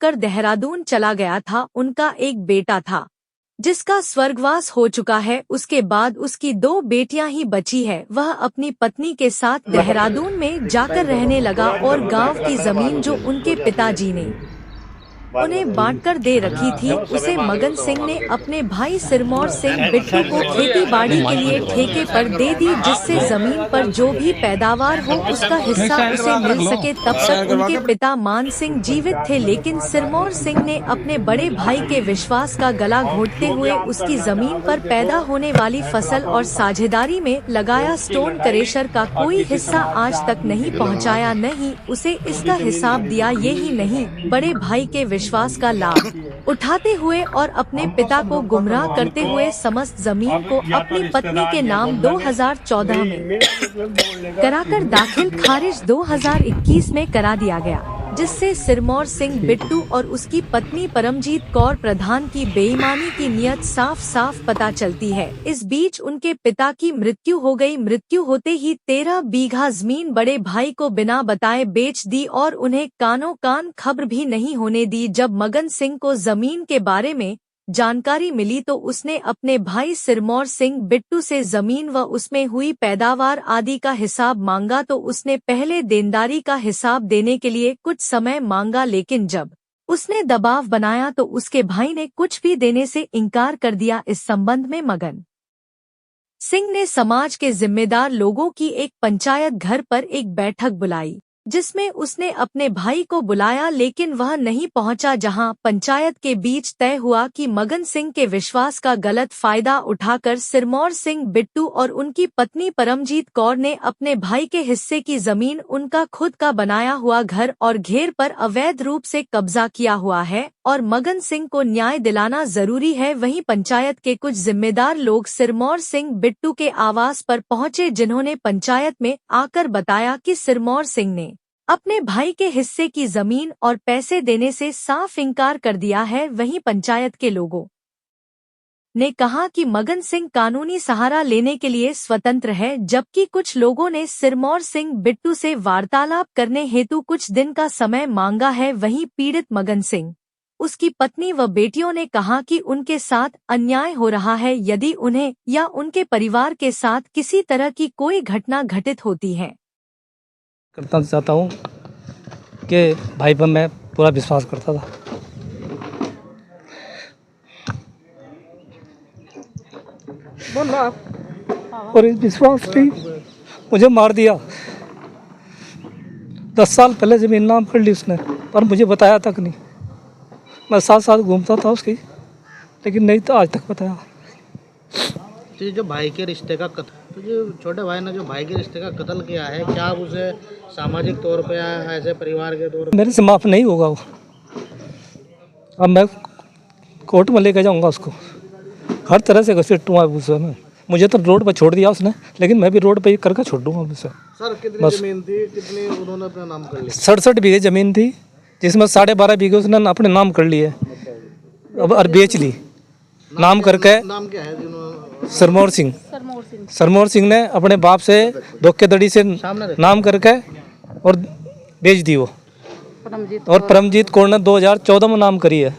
कर देहरादून चला गया था। उनका एक बेटा था जिसका स्वर्गवास हो चुका है। उसके बाद उसकी 2 बेटियां ही बची है। वह अपनी पत्नी के साथ देहरादून में जाकर रहने लगा और गांव की जमीन जो उनके पिताजी ने उन्हें बांटकर दे रखी थी, उसे मगन सिंह ने अपने भाई सिरमौर सिंह बिट्टू को खेती बाड़ी के लिए ठेके पर दे दी, जिससे जमीन पर जो भी पैदावार हो उसका हिस्सा उसे मिल सके। तब तक उनके पिता मान सिंह जीवित थे, लेकिन सिरमौर सिंह ने अपने बड़े भाई के विश्वास का गला घोंटते हुए उसकी जमीन पर पैदा होने वाली फसल और साझेदारी में लगाया स्टोन क्रेशर का कोई हिस्सा आज तक नहीं पहुंचाया, नहीं उसे इसका हिसाब दिया। यही नहीं, बड़े भाई के विश्वास का लाभ उठाते हुए और अपने पिता को गुमराह करते हुए समस्त जमीन को अपनी पत्नी के नाम 2014 में कराकर दाखिल खारिज 2021 में करा दिया गया, जिससे सिरमौर सिंह बिट्टू और उसकी पत्नी परमजीत कौर प्रधान की बेईमानी की नीयत साफ साफ पता चलती है। इस बीच उनके पिता की मृत्यु हो गई। मृत्यु होते ही 13 बीघा जमीन बड़े भाई को बिना बताए बेच दी और उन्हें कानों कान खबर भी नहीं होने दी। जब मगन सिंह को जमीन के बारे में जानकारी मिली तो उसने अपने भाई सिरमौर सिंह बिट्टू से जमीन व उसमें हुई पैदावार आदि का हिसाब मांगा। तो उसने पहले देनदारी का हिसाब देने के लिए कुछ समय मांगा, लेकिन जब उसने दबाव बनाया तो उसके भाई ने कुछ भी देने से इनकार कर दिया। इस संबंध में मगन सिंह ने समाज के जिम्मेदार लोगों की एक पंचायत घर पर एक बैठक बुलाई, जिसमें उसने अपने भाई को बुलाया, लेकिन वह नहीं पहुंचा। जहां पंचायत के बीच तय हुआ कि मगन सिंह के विश्वास का गलत फायदा उठाकर सिरमौर सिंह बिट्टू और उनकी पत्नी परमजीत कौर ने अपने भाई के हिस्से की जमीन उनका खुद का बनाया हुआ घर और घेर पर अवैध रूप से कब्जा किया हुआ है और मगन सिंह को न्याय दिलाना जरूरी है। वहीं पंचायत के कुछ जिम्मेदार लोग सिरमौर सिंह बिट्टू के आवास पर पहुंचे, जिन्होंने पंचायत में आकर बताया कि सिरमौर सिंह ने अपने भाई के हिस्से की जमीन और पैसे देने से साफ इनकार कर दिया है। वहीं पंचायत के लोगों ने कहा कि मगन सिंह कानूनी सहारा लेने के लिए स्वतंत्र है, जबकि कुछ लोगों ने सिरमौर सिंह बिट्टू से वार्तालाप करने हेतु कुछ दिन का समय मांगा है। वहीं पीड़ित मगन सिंह, उसकी पत्नी व बेटियों ने कहा कि उनके साथ अन्याय हो रहा है। यदि उन्हें या उनके परिवार के साथ किसी तरह की कोई घटना घटित होती है करता चाहता हूँ कि भाई पर मैं पूरा विश्वास करता था, और इस विश्वास ने मुझे मार दिया। 10 साल पहले जमीन नाम कर ली उसने, पर मुझे बताया तक नहीं। मैं साथ साथ घूमता था उसकी, लेकिन नहीं तो आज तक बताया। तो जो भाई के रिश्ते का कत्ल, तो जो छोटे भाई ने जो भाई के रिश्ते का कत्ल किया है, क्या आप उसे सामाजिक तौर पे या ऐसे परिवार के तौर पे? मेरे से माफ़ नहीं होगा वो। अब मैं कोर्ट में लेकर जाऊंगा उसको, हर तरह से घसीटूंगा उसे मैं। मुझे तो रोड पर छोड़ दिया उसने, लेकिन मैं भी रोड पर करके छोड़ दूंगा उसे। सर कितनी जमीन थी, कितनी उन्होंने अपना नाम कर लिया? 67 बीघे जमीन थी, जिसमें 12.5 बीघे उसने अपने नाम कर लिए, अब और बेच ली। नाम करके नाम क्या है? सिरमौर सिंह ने अपने बाप से धोखेधड़ी से नाम करके और बेच दी वो। और परमजीत कौर ने 2014 में नाम करी है।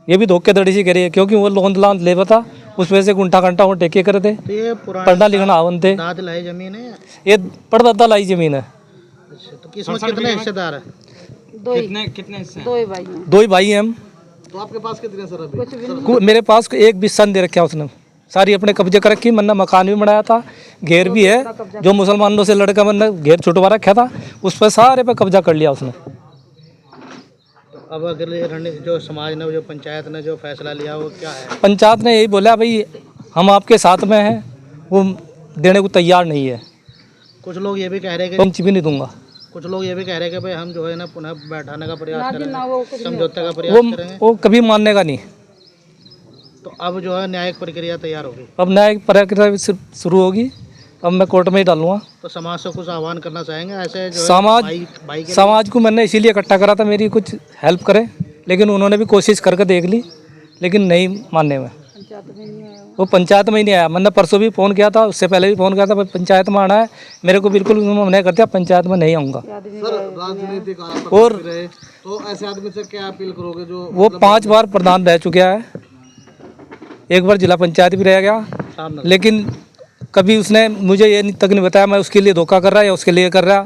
ये भी धोखेधड़ी से करी है, क्योंकि वो लोन लान ले था, उस वजह से गुंठा घंटा वो टेके करे थे। तो ये पढ़ना लिखना आवन थे। दाद लाई जमीन है, ये परदादा लाई जमीन है। अच्छा, तो किसमें कितने हिस्सेदार है? कितने हिस्से? 2 ही भाई हैं हम। तो आपके पास कितने सर अभी? मेरे पास एक भी सन दे रखा उसने, सारी अपने कब्जे कर रखी। मैंने मकान भी बनाया था, घेर भी है, जो मुसलमानों से लड़का मैंने घेर छुटवा रखा था, उस पर सारे पे कब्जा कर लिया उसने। अब अगले जो समाज ने, जो पंचायत ने जो फैसला लिया वो क्या है? पंचायत ने यही बोला, भाई हम आपके साथ में हैं, वो देने को तैयार नहीं है। कुछ लोग ये भी कह रहे हैं कि भी नहीं दूंगा। कुछ लोग ये भी कह रहे हैं कि भाई हम जो है ना पुनः बैठाने का प्रयास करेंगे, समझौते का प्रयास करेंगे। वो कभी मानने का नहीं। तो अब जो है न्यायिक प्रक्रिया तैयार होगी, अब न्यायिक प्रक्रिया शुरू होगी। अब मैं कोर्ट में ही डालूंगा। तो समाज से कुछ आह्वान करना चाहेंगे ऐसे जो समाज को मैंने इसीलिए इकट्ठा करा था, मेरी कुछ हेल्प करे, लेकिन उन्होंने भी कोशिश करके देख ली, लेकिन नहीं मानने में। वो पंचायत में ही नहीं आया। मैंने परसों भी फ़ोन किया था, उससे पहले भी फ़ोन किया था, पंचायत में आना है। मेरे को बिल्कुल मना कर दिया, पंचायत में नहीं आऊँगा। और तो ऐसे आदमी से क्या अपील करोगे जो वो 5 बार प्रधान रह चुका है, एक बार जिला पंचायत भी रह गया, सामने लेकिन कभी उसने मुझे ये तक नहीं बताया मैं उसके लिए धोखा कर रहा या उसके लिए कर रहा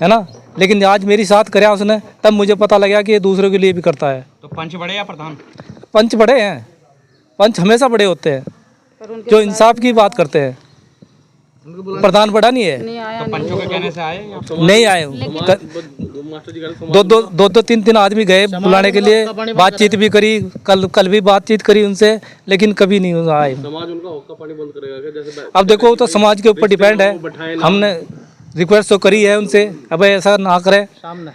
है ना। लेकिन आज मेरी साथ कराया उसने, तब मुझे पता लगा कि ये दूसरों के लिए भी करता है। तो पंच बड़े या प्रधान? पंच बड़े हैं, पंच हमेशा बड़े होते हैं जो इंसाफ की बात करते हैं। प्रधान बड़ा नहीं है। तो पंचों के कहने से आए या नहीं आए, दो तीन तीन आदमी गए बुलाने के लिए, बातचीत भी करी, कल भी बातचीत करी उनसे, लेकिन कभी नहीं आए। समाज उनका हुक्का पानी बंद करेगा क्या? जैसे अब देखो वो तो समाज के ऊपर डिपेंड है। हमने रिक्वेस्ट तो करी है उनसे, अब ऐसा ना करे। सामने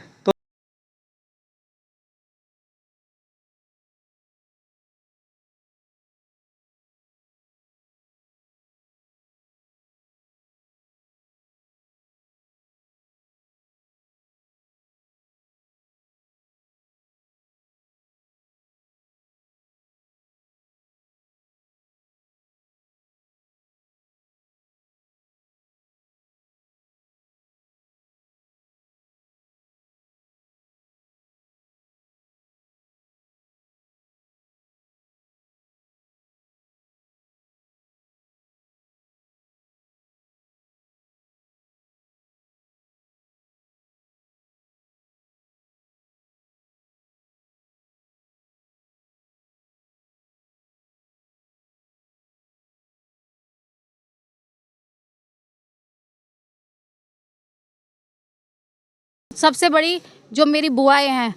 सबसे बड़ी जो मेरी बुआएं हैं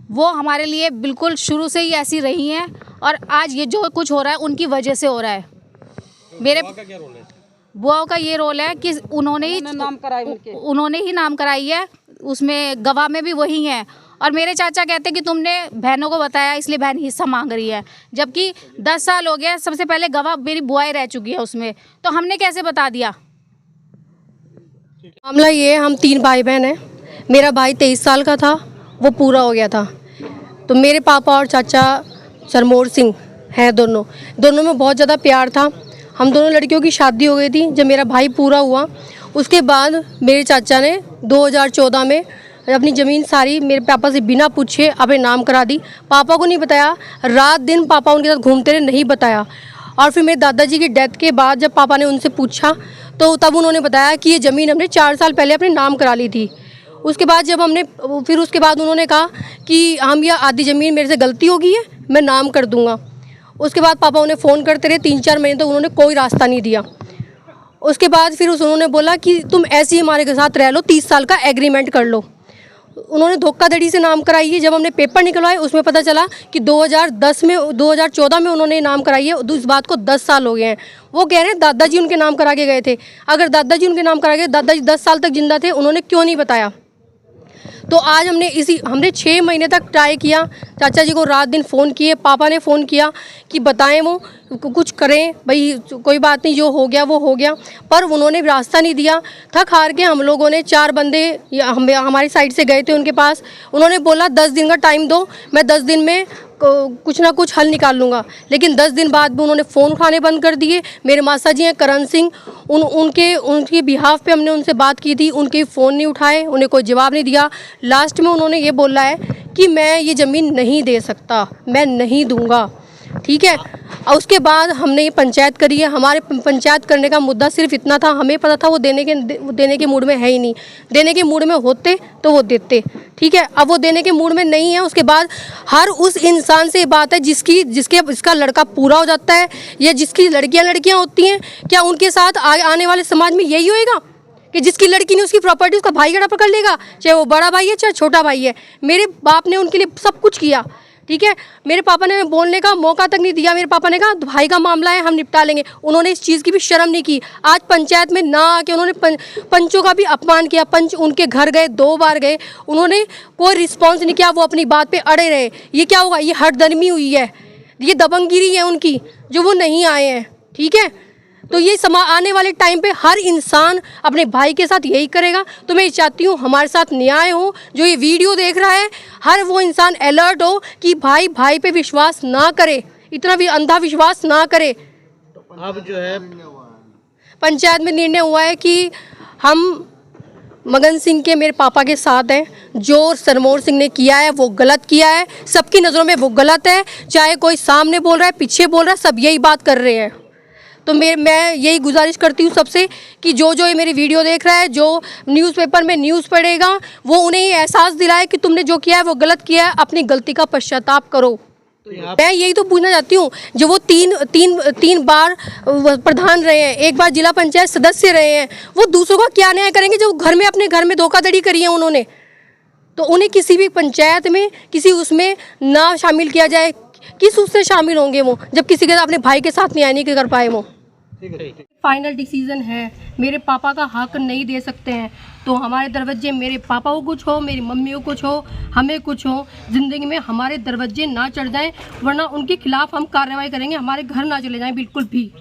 वो हमारे लिए बिल्कुल शुरू से ही ऐसी रही हैं, और आज ये जो कुछ हो रहा है उनकी वजह से हो रहा है। मेरे बुआओं का ये रोल है कि उन्होंने ही नाम कराई है, उसमें गवाह में भी वही हैं। और मेरे चाचा कहते हैं कि तुमने बहनों को बताया इसलिए बहन हिस्सा मांग रही है, जबकि 10 साल हो गया। सबसे पहले गवाह मेरी बुआएं रह चुकी है उसमें, तो हमने कैसे बता दिया? मामला ये है, हम 3 भाई बहन हैं। मेरा भाई 23 साल का था, वो पूरा हो गया था। तो मेरे पापा और चाचा सरमोर सिंह हैं, दोनों में बहुत ज़्यादा प्यार था। हम दोनों लड़कियों की शादी हो गई थी। जब मेरा भाई पूरा हुआ उसके बाद मेरे चाचा ने 2014 में अपनी ज़मीन सारी मेरे पापा से बिना पूछे अपने नाम करा दी। पापा को नहीं बताया, रात दिन पापा उनके साथ घूमते रहे, नहीं बताया। और फिर मेरे दादाजी की डेथ के बाद जब पापा ने उनसे पूछा तो तब उन्होंने बताया कि ये ज़मीन हमने 4 साल पहले अपने नाम करा ली थी। उसके बाद उसके बाद उन्होंने कहा कि हम यह आधी ज़मीन मेरे से गलती हो गई है, मैं नाम कर दूंगा। उसके बाद पापा उन्हें फ़ोन करते रहे 3-4 महीने तक, उन्होंने कोई रास्ता नहीं दिया। उसके बाद फिर उन्होंने बोला कि तुम ऐसे ही हमारे के साथ रह लो, 30 साल का एग्रीमेंट कर लो। उन्होंने धोखाधड़ी से नाम कराई है। जब हमने पेपर निकलवाए उसमें पता चला कि 2014 में उन्होंने नाम कराई है। इस बात को 10 साल हो गए हैं। वो कह रहे हैं दादाजी उनके नाम करा के गए थे। अगर दादाजी उनके नाम करा के, दादाजी 10 साल तक जिंदा थे, उन्होंने क्यों नहीं बताया? तो आज हमने 6 महीने तक ट्राई किया। चाचा जी को रात दिन फ़ोन किए, पापा ने फ़ोन किया कि बताएं, वो कुछ करें भाई, कोई बात नहीं, जो हो गया वो हो गया। पर उन्होंने रास्ता नहीं दिया। थक हार के हम लोगों ने 4 बंदे हमारी साइड से गए थे उनके पास। उन्होंने बोला 10 दिन का टाइम दो, मैं 10 दिन में कुछ ना कुछ हल निकाल लूँगा। लेकिन 10 दिन बाद भी उन्होंने फ़ोन उठाने बंद कर दिए। मेरे मासा जी हैं करण सिंह, उनके बिहाफ पे हमने उनसे बात की थी, उनके फ़ोन नहीं उठाए, उन्हें कोई जवाब नहीं दिया। लास्ट में उन्होंने ये बोला है कि मैं ये ज़मीन नहीं दे सकता, मैं नहीं दूंगा, ठीक है। और उसके बाद हमने ये पंचायत करी है। हमारे पंचायत करने का मुद्दा सिर्फ इतना था, हमें पता था वो देने के मूड में है ही नहीं। देने के मूड में होते तो वो देते, ठीक है। अब वो देने के मूड में नहीं है। उसके बाद हर उस इंसान से ये बात है जिसका लड़का पूरा हो जाता है या जिसकी लड़कियां होती हैं, क्या उनके साथ आने वाले समाज में यही होएगा कि जिसकी लड़की नहीं उसकी प्रॉपर्टी उसका भाई गड़ा पकड़ लेगा, चाहे वो बड़ा भाई है चाहे छोटा भाई है। मेरे बाप ने उनके लिए सब कुछ किया, ठीक है। मेरे पापा ने बोलने का मौका तक नहीं दिया। मेरे पापा ने कहा भाई का मामला है, हम निपटा लेंगे। उन्होंने इस चीज़ की भी शर्म नहीं की। आज पंचायत में ना आके उन्होंने पंचों का भी अपमान किया। पंच उनके घर गए, 2 बार गए, उन्होंने कोई रिस्पॉन्स नहीं किया। वो अपनी बात पे अड़े रहे। ये क्या होगा? ये हठधर्मी हुई है, ये दबंगगिरी है उनकी, जो वो नहीं आए हैं, ठीक है। तो ये आने वाले टाइम पे हर इंसान अपने भाई के साथ यही करेगा। तो मैं चाहती हूँ हमारे साथ न्याय हो। जो ये वीडियो देख रहा है, हर वो इंसान अलर्ट हो कि भाई पे विश्वास ना करे, इतना भी अंधा विश्वास ना करे। अब जो है पंचायत में निर्णय हुआ है कि हम मगन सिंह के मेरे पापा के साथ हैं। जो सरमोर सिंह ने किया है वो गलत किया है, सबकी नज़रों में वो गलत है। चाहे कोई सामने बोल रहा है, पीछे बोल रहा है, सब यही बात कर रहे हैं। तो मैं यही गुजारिश करती हूँ सबसे कि जो ये मेरी वीडियो देख रहा है, जो न्यूज़पेपर में न्यूज़ पढ़ेगा, वो उन्हें ये एहसास दिलाए कि तुमने जो किया है वो गलत किया है, अपनी गलती का पश्चाताप करो। मैं यही तो पूछना चाहती हूँ, जो वो तीन बार प्रधान रहे हैं, एक बार जिला पंचायत सदस्य रहे हैं, वो दूसरों का क्या न्याय करेंगे जो अपने घर में धोखाधड़ी करी है उन्होंने। तो उन्हें किसी भी पंचायत में किसी उसमें ना शामिल किया जाए। किस उससे शामिल होंगे वो, जब किसी के अपने भाई के साथ न्याय नहीं कर पाए वो। फाइनल डिसीजन है, मेरे पापा का हक नहीं दे सकते हैं। तो हमारे दरवाजे, मेरे पापा को कुछ हो, मेरी मम्मी को कुछ हो, हमें कुछ हो, ज़िंदगी में हमारे दरवाजे ना चढ़ जाएं, वरना उनके खिलाफ हम कार्रवाई करेंगे। हमारे घर ना चले जाएं बिल्कुल भी।